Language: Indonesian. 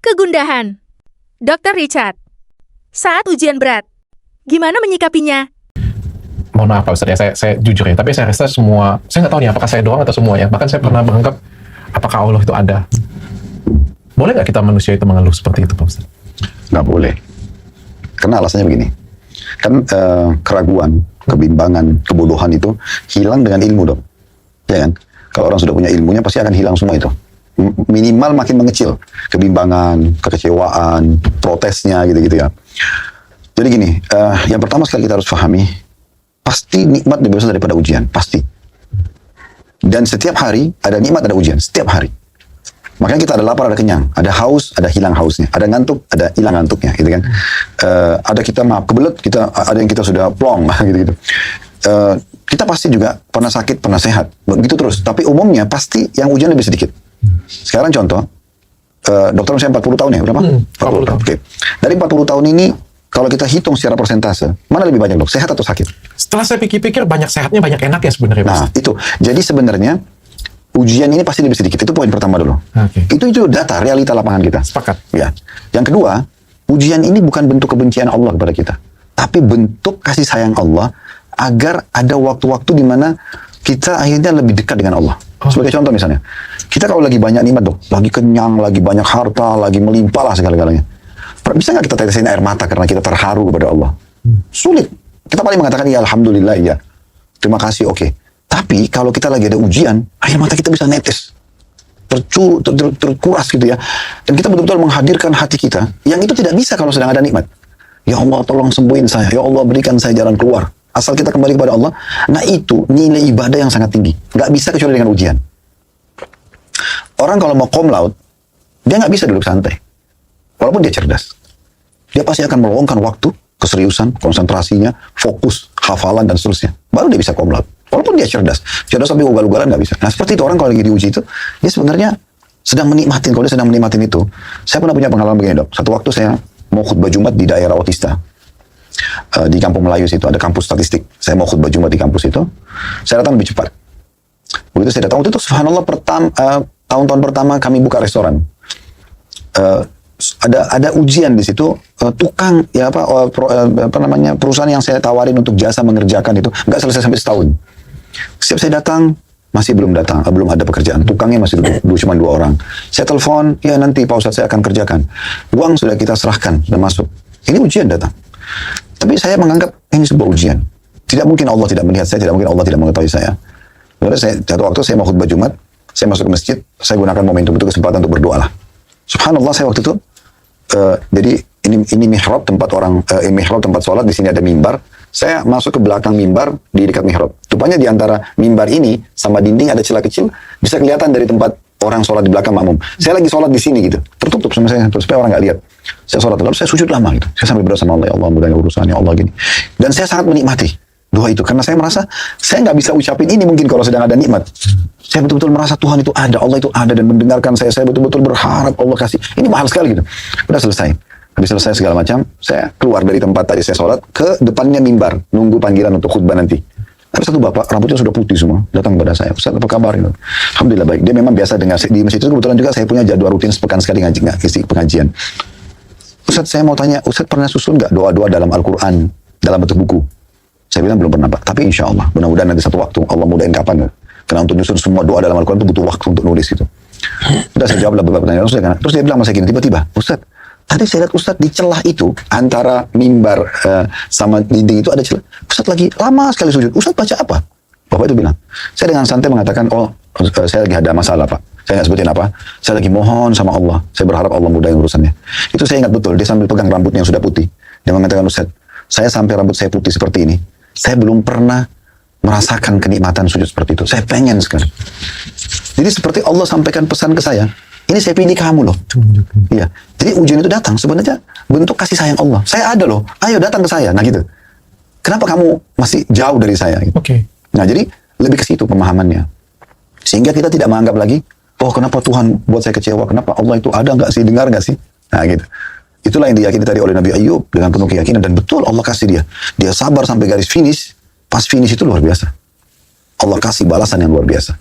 Kegundahan. Dr. Richard, saat ujian berat, gimana menyikapinya? Mohon maaf Pak Ustadz ya, saya jujur ya, tapi saya rasa semua, saya nggak tahu nih apakah saya doang atau semua ya, bahkan saya pernah menganggap apakah Allah itu ada. Boleh nggak kita manusia itu mengeluh seperti itu Pak Ustadz? Nggak boleh. Karena alasannya begini, kan keraguan, kebimbangan, kebodohan itu hilang dengan ilmu dong, ya kan? Kalau orang sudah punya ilmunya pasti akan hilang semua itu. Minimal makin mengecil, kebimbangan, kekecewaan, protesnya gitu-gitu ya. Jadi gini, yang pertama sekali kita harus pahami, pasti nikmat lebih besar daripada ujian, pasti. Dan setiap hari ada nikmat, ada ujian, setiap hari. Makanya kita ada lapar, ada kenyang, ada haus, ada hilang hausnya, ada ngantuk, ada hilang ngantuknya, gitu kan. Ada kita kebelet, ada yang kita sudah plong, gitu-gitu. Kita pasti juga pernah sakit, pernah sehat, begitu terus. Tapi umumnya pasti yang ujian lebih sedikit. Sekarang contoh, dokter misalnya 40 tahun ya, berapa? 40 tahun. Oke. Dari 40 tahun ini, kalau kita hitung secara persentase, mana lebih banyak dok, sehat atau sakit? Setelah saya pikir-pikir, banyak sehatnya, banyak enaknya sebenarnya. Nah, itu. Jadi sebenarnya, ujian ini pasti lebih sedikit. Itu poin pertama dulu. Okay. Itu data, realita lapangan kita. Sepakat. Ya. Yang kedua, ujian ini bukan bentuk kebencian Allah kepada kita, tapi bentuk kasih sayang Allah agar ada waktu-waktu di mana kita akhirnya lebih dekat dengan Allah. Sebagai contoh misalnya, kita kalau lagi banyak nikmat dok, lagi kenyang, lagi banyak harta, lagi melimpah lah segala-galanya. Bisa nggak kita tetesin air mata karena kita terharu kepada Allah? Sulit. Kita paling mengatakan ya alhamdulillah ya, terima kasih oke. Tapi kalau kita lagi ada ujian, air mata kita bisa netes, terkuras gitu ya. Dan kita betul-betul menghadirkan hati kita, yang itu tidak bisa kalau sedang ada nikmat. Ya Allah tolong sembuhin saya, ya Allah berikan saya jalan keluar. Asal kita kembali kepada Allah, nah itu nilai ibadah yang sangat tinggi. Nggak bisa kecuali dengan ujian. Orang kalau mau cum laude, dia nggak bisa duduk santai. Walaupun dia cerdas. Dia pasti akan meluangkan waktu, keseriusan, konsentrasinya, fokus, hafalan, dan seterusnya. Baru dia bisa cum laude. Walaupun dia cerdas. Cerdas sampai ugal-ugalan nggak bisa. Nah seperti itu orang kalau lagi diuji itu, dia sebenarnya sedang menikmatin. Kalau dia sedang menikmatin itu, saya pernah punya pengalaman begini dok. Satu waktu saya mau khutbah Jumat di daerah Otista. Di Kampung Melayu situ ada kampus statistik. Saya mau khutbah Jumat di kampus itu. Saya datang lebih cepat. Begitu saya datang waktu itu, subhanallah tahun-tahun pertama kami buka restoran. Ada ujian di situ. Tukang ya perusahaan yang saya tawarin untuk jasa mengerjakan itu nggak selesai sampai setahun. Setiap saya datang masih belum datang, belum ada pekerjaan. Tukangnya masih cuma 2 orang. Saya telepon, ya nanti Pak Ustadz saya akan kerjakan. Uang sudah kita serahkan, sudah masuk. Ini ujian datang. Tapi saya menganggap ini sebuah ujian. Tidak mungkin Allah tidak melihat saya, tidak mungkin Allah tidak mengetahui saya. Lalu satu waktu saya mau khutbah Jumat, saya masuk ke masjid, saya gunakan momentum itu kesempatan untuk berdoa lah. Subhanallah saya waktu itu, jadi ini mihrab tempat mihrab tempat sholat, di sini ada mimbar. Saya masuk ke belakang mimbar di dekat mihrab. Rupanya di antara mimbar ini sama dinding ada celah kecil, bisa kelihatan dari tempat orang sholat di belakang makmum. Saya lagi sholat di sini gitu, tertutup sama saya supaya orang nggak lihat. Saya sholat lalu saya sujud lama gitu. Saya sampai berdoa sama Allah, ya Allah mudahnya urusannya Allah gini. Dan saya sangat menikmati doa itu karena saya merasa saya nggak bisa ucapin ini mungkin kalau sedang ada nikmat. Saya betul-betul merasa Tuhan itu ada, Allah itu ada dan mendengarkan saya. Saya betul-betul berharap Allah kasih. Ini mahal sekali gitu. Udah selesai. Habis selesai segala macam, saya keluar dari tempat tadi saya sholat ke depannya mimbar, nunggu panggilan untuk khutbah nanti. Ada satu bapak, rambutnya sudah putih semua, datang kepada saya. Ustaz, apa kabar? Alhamdulillah baik. Dia memang biasa dengar di masjid itu. Kebetulan juga saya punya jadwal rutin sepekan sekali isi pengajian. Ustaz, saya mau tanya, Ustaz pernah susun nggak doa-doa dalam Al-Quran, dalam bentuk buku? Saya bilang belum pernah Pak, tapi insya Allah, mudah-mudahan nanti satu waktu, Allah mudahin kapan. Karena untuk nyusun semua doa dalam Al-Quran itu butuh waktu untuk nulis gitu. Udah saya jawab beberapa pertanyaan. Terus dia bilang masa gini, tiba-tiba, Ustaz, tadi saya lihat Ustaz di celah itu, antara mimbar sama dinding itu ada celah. Ustaz lagi lama sekali sujud. Ustaz baca apa? Bapak itu bilang, saya dengan santai mengatakan, saya lagi ada masalah Pak. Saya nggak sebutin apa. Saya lagi mohon sama Allah. Saya berharap Allah mudahin urusannya. Itu saya ingat betul. Dia sambil pegang rambutnya yang sudah putih. Dia mengatakan, Ustaz, saya sampai rambut saya putih seperti ini, saya belum pernah merasakan kenikmatan sujud seperti itu. Saya pengen sekali. Jadi seperti Allah sampaikan pesan ke saya, ini saya pilih kamu loh. Iya. Jadi ujian itu datang sebenarnya bentuk kasih sayang Allah. Saya ada loh. Ayo datang ke saya. Nah gitu. Kenapa kamu masih jauh dari saya? Gitu. Oke. Nah jadi lebih ke situ pemahamannya. Sehingga kita tidak menganggap lagi, oh kenapa Tuhan buat saya kecewa? Kenapa Allah itu ada nggak sih? Dengar nggak sih? Nah gitu. Itulah yang diyakini tadi oleh Nabi Ayub dengan penuh keyakinan. Dan betul Allah kasih dia. Dia sabar sampai garis finish. Pas finish itu luar biasa. Allah kasih balasan yang luar biasa.